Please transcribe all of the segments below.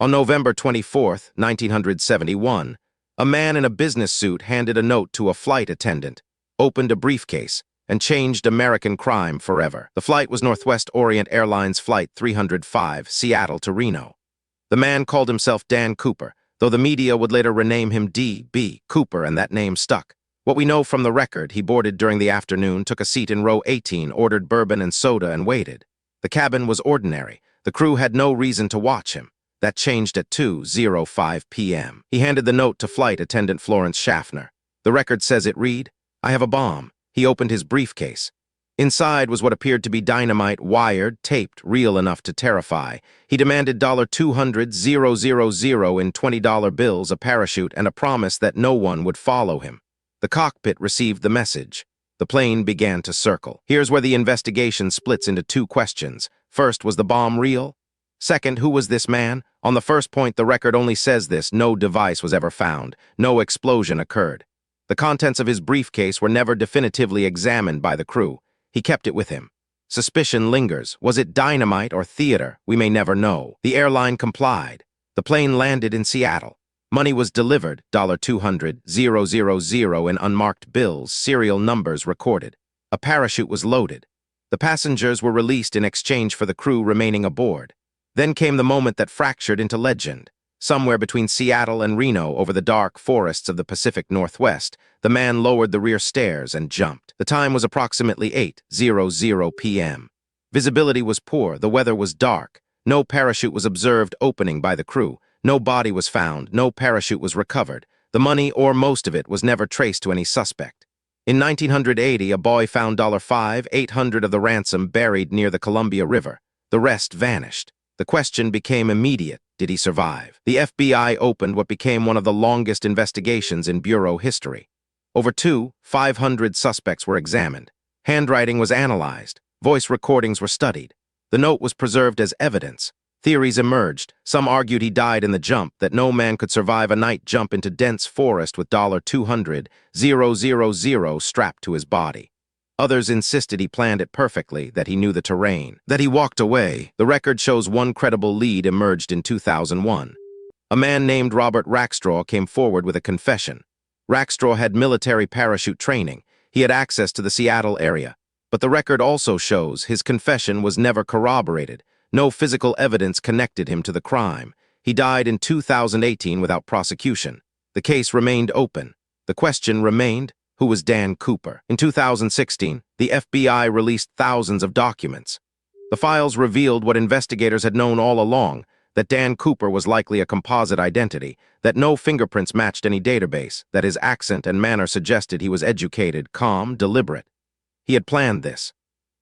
On November 24, 1971, a man in a business suit handed a note to a flight attendant, opened a briefcase, and changed American crime forever. The flight was Northwest Orient Airlines Flight 305, Seattle to Reno. The man called himself Dan Cooper, though the media would later rename him D.B. Cooper, and that name stuck. What we know from the record, he boarded during the afternoon, took a seat in row 18, ordered bourbon and soda, and waited. The cabin was ordinary. The crew had no reason to watch him. That changed at 2:05 p.m. He handed the note to flight attendant Florence Schaffner. The record says it read, "I have a bomb." He opened his briefcase. Inside was what appeared to be dynamite, wired, taped, real enough to terrify. He demanded $200,000 in $20 bills, a parachute, and a promise that no one would follow him. The cockpit received the message. The plane began to circle. Here's where the investigation splits into two questions. First, was the bomb real? Second, who was this man? On the first point, the record only says this: no device was ever found. No explosion occurred. The contents of his briefcase were never definitively examined by the crew. He kept it with him. Suspicion lingers. Was it dynamite or theater? We may never know. The airline complied. The plane landed in Seattle. Money was delivered, $200,000 in unmarked bills, serial numbers recorded. A parachute was loaded. The passengers were released in exchange for the crew remaining aboard. Then came the moment that fractured into legend. Somewhere between Seattle and Reno, over the dark forests of the Pacific Northwest, the man lowered the rear stairs and jumped. The time was approximately 8:00 p.m. Visibility was poor, the weather was dark. No parachute was observed opening by the crew. No body was found, no parachute was recovered. The money, or most of it, was never traced to any suspect. In 1980, a boy found $5,800 of the ransom buried near the Columbia River. The rest vanished. The question became immediate: did he survive? The FBI opened what became one of the longest investigations in Bureau history. Over 500 suspects were examined. Handwriting was analyzed. Voice recordings were studied. The note was preserved as evidence. Theories emerged. Some argued he died in the jump, that no man could survive a night jump into dense forest with $200,000 strapped to his body. Others insisted he planned it perfectly, that he knew the terrain, that he walked away. The record shows one credible lead emerged in 2001. A man named Robert Rackstraw came forward with a confession. Rackstraw had military parachute training. He had access to the Seattle area. But the record also shows his confession was never corroborated. No physical evidence connected him to the crime. He died in 2018 without prosecution. The case remained open. The question remained: who was Dan Cooper? In 2016, the FBI released thousands of documents. The files revealed what investigators had known all along, that Dan Cooper was likely a composite identity, that no fingerprints matched any database, that his accent and manner suggested he was educated, calm, deliberate. He had planned this.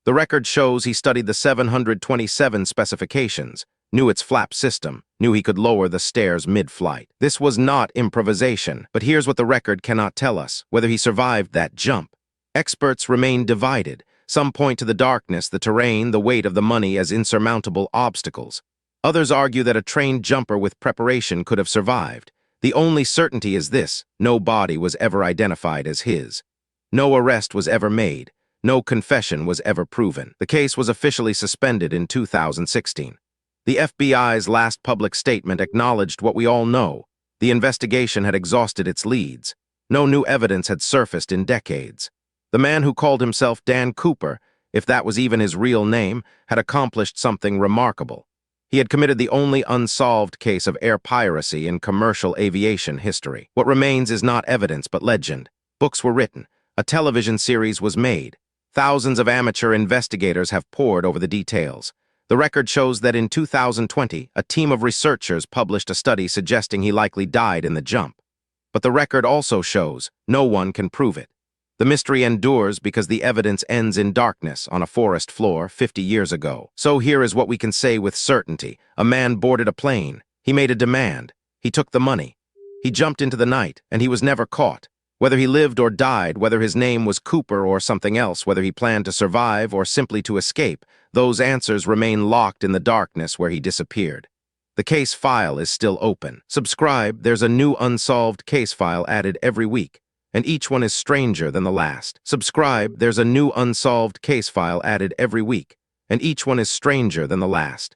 The record shows he studied the 727 specifications, knew its flap system, knew he could lower the stairs mid-flight. This was not improvisation, but here's what the record cannot tell us: whether he survived that jump. Experts remain divided. Some point to the darkness, the terrain, the weight of the money as insurmountable obstacles. Others argue that a trained jumper with preparation could have survived. The only certainty is this: no body was ever identified as his. No arrest was ever made. No confession was ever proven. The case was officially suspended in 2016. The FBI's last public statement acknowledged what we all know. The investigation had exhausted its leads. No new evidence had surfaced in decades. The man who called himself Dan Cooper, if that was even his real name, had accomplished something remarkable. He had committed the only unsolved case of air piracy in commercial aviation history. What remains is not evidence but legend. Books were written. A television series was made. Thousands of amateur investigators have pored over the details. The record shows that in 2020, a team of researchers published a study suggesting he likely died in the jump. But the record also shows no one can prove it. The mystery endures because the evidence ends in darkness on a forest floor 50 years ago. So here is what we can say with certainty. A man boarded a plane. He made a demand. He took the money. He jumped into the night, and he was never caught. Whether he lived or died, whether his name was Cooper or something else, whether he planned to survive or simply to escape, those answers remain locked in the darkness where he disappeared. The case file is still open. Subscribe, there's a new unsolved case file added every week, and each one is stranger than the last. Subscribe, there's a new unsolved case file added every week, and each one is stranger than the last.